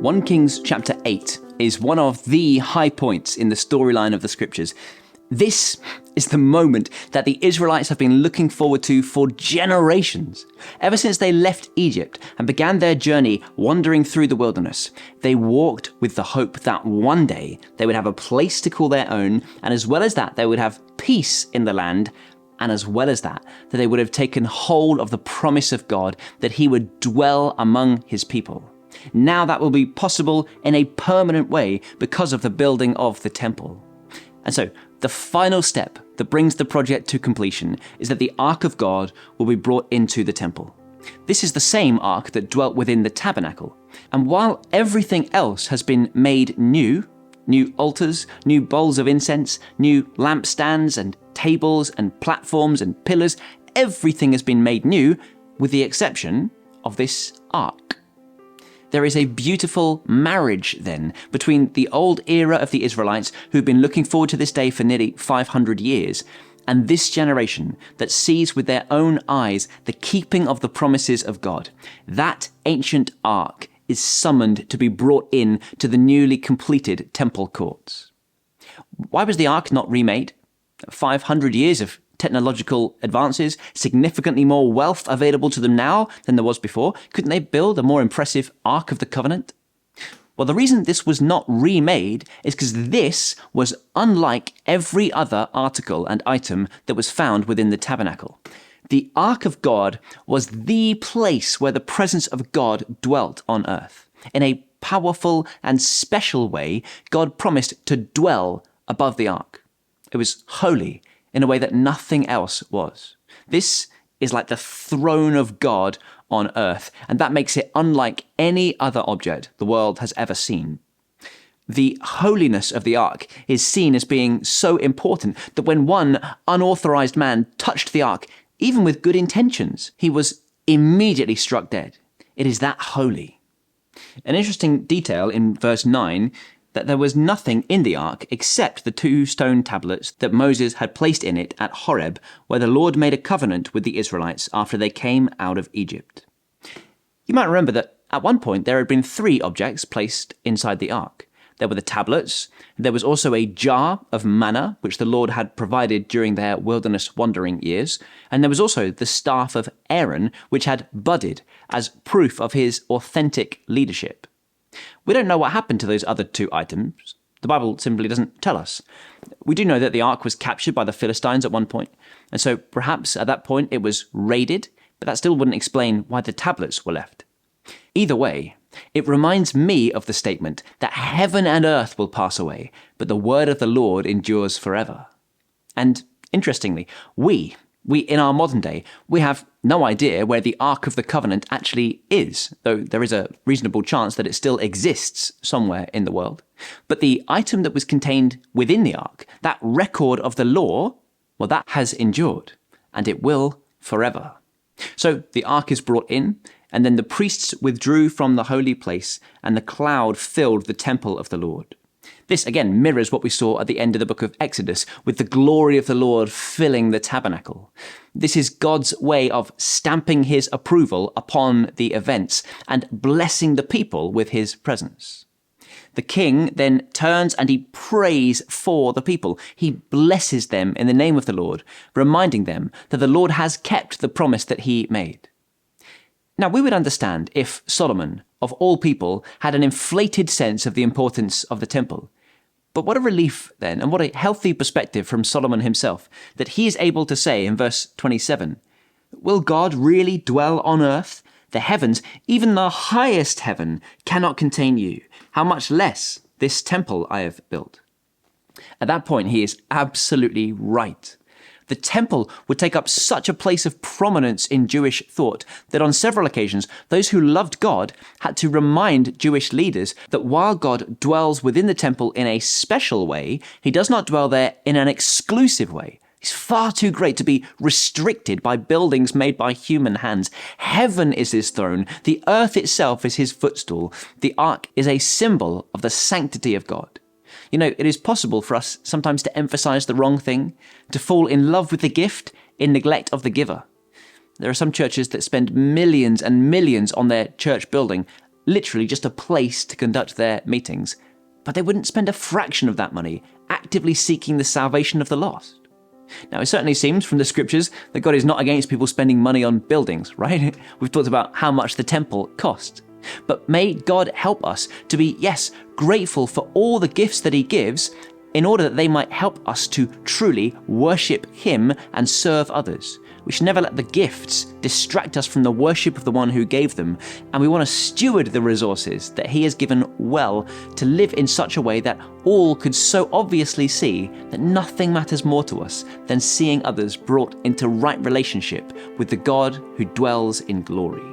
1 Kings chapter 8 is one of the high points in the storyline of the scriptures. This is the moment that the Israelites have been looking forward to for generations. Ever since they left Egypt and began their journey wandering through the wilderness, they walked with the hope that one day they would have a place to call their own, and as well as that, they would have peace in the land, and as well as that they would have taken hold of the promise of God that he would dwell among his people. Now that will be possible in a permanent way because of the building of the temple. And so, the final step that brings the project to completion is that the Ark of God will be brought into the temple. This is the same Ark that dwelt within the tabernacle. And while everything else has been made new altars, new bowls of incense, new lampstands and tables and platforms and pillars, everything has been made new with the exception of this Ark. There is a beautiful marriage then between the old era of the Israelites who've been looking forward to this day for nearly 500 years and this generation that sees with their own eyes the keeping of the promises of God. That ancient Ark is summoned to be brought in to the newly completed temple courts. Why was the Ark not remade? 500 years of technological advances, significantly more wealth available to them now than there was before. Couldn't they build a more impressive Ark of the Covenant? Well, the reason this was not remade is because this was unlike every other article and item that was found within the tabernacle. The Ark of God was the place where the presence of God dwelt on earth. In a powerful and special way, God promised to dwell above the Ark. It was holy in a way that nothing else was. This is like the throne of God on earth, and that makes it unlike any other object the world has ever seen. The holiness of the Ark is seen as being so important that when one unauthorized man touched the Ark, even with good intentions, he was immediately struck dead. It is that holy. An interesting detail in verse 9 that there was nothing in the Ark except the 2 stone tablets that Moses had placed in it at Horeb, where the Lord made a covenant with the Israelites after they came out of Egypt. You might remember that at one point there had been 3 objects placed inside the Ark. There were the tablets, there was also a jar of manna, which the Lord had provided during their wilderness wandering years, and there was also the staff of Aaron, which had budded as proof of his authentic leadership. We don't know what happened to those other 2 items. The Bible simply doesn't tell us. We do know that the Ark was captured by the Philistines at one point, and so perhaps at that point it was raided, but that still wouldn't explain why the tablets were left. Either way, it reminds me of the statement that heaven and earth will pass away, but the word of the Lord endures forever. And interestingly, we in our modern day, we have no idea where the Ark of the Covenant actually is, though there is a reasonable chance that it still exists somewhere in the world. But the item that was contained within the Ark, that record of the law, well, that has endured, and it will forever. So the Ark is brought in, and then the priests withdrew from the holy place, and the cloud filled the temple of the Lord. This, again, mirrors what we saw at the end of the book of Exodus, with the glory of the Lord filling the tabernacle. This is God's way of stamping his approval upon the events and blessing the people with his presence. The king then turns and he prays for the people. He blesses them in the name of the Lord, reminding them that the Lord has kept the promise that he made. Now, we would understand if Solomon, of all people, had an inflated sense of the importance of the temple. But what a relief then, and what a healthy perspective from Solomon himself, that he is able to say in verse 27, "Will God really dwell on earth? The heavens, even the highest heaven, cannot contain you. How much less this temple I have built?" At that point, he is absolutely right. The temple would take up such a place of prominence in Jewish thought that on several occasions, those who loved God had to remind Jewish leaders that while God dwells within the temple in a special way, he does not dwell there in an exclusive way. He's far too great to be restricted by buildings made by human hands. Heaven is his throne. The earth itself is his footstool. The Ark is a symbol of the sanctity of God. You know, it is possible for us sometimes to emphasize the wrong thing, to fall in love with the gift in neglect of the giver. There are some churches that spend millions and millions on their church building literally just a place to conduct their meetings, but they wouldn't spend a fraction of that money actively seeking the salvation of the lost. Now, it certainly seems from the scriptures that God is not against people spending money on buildings, right? We've talked about how much the temple cost. But may God help us to be, yes, grateful for all the gifts that He gives in order that they might help us to truly worship Him and serve others. We should never let the gifts distract us from the worship of the one who gave them, and we want to steward the resources that He has given well to live in such a way that all could so obviously see that nothing matters more to us than seeing others brought into right relationship with the God who dwells in glory.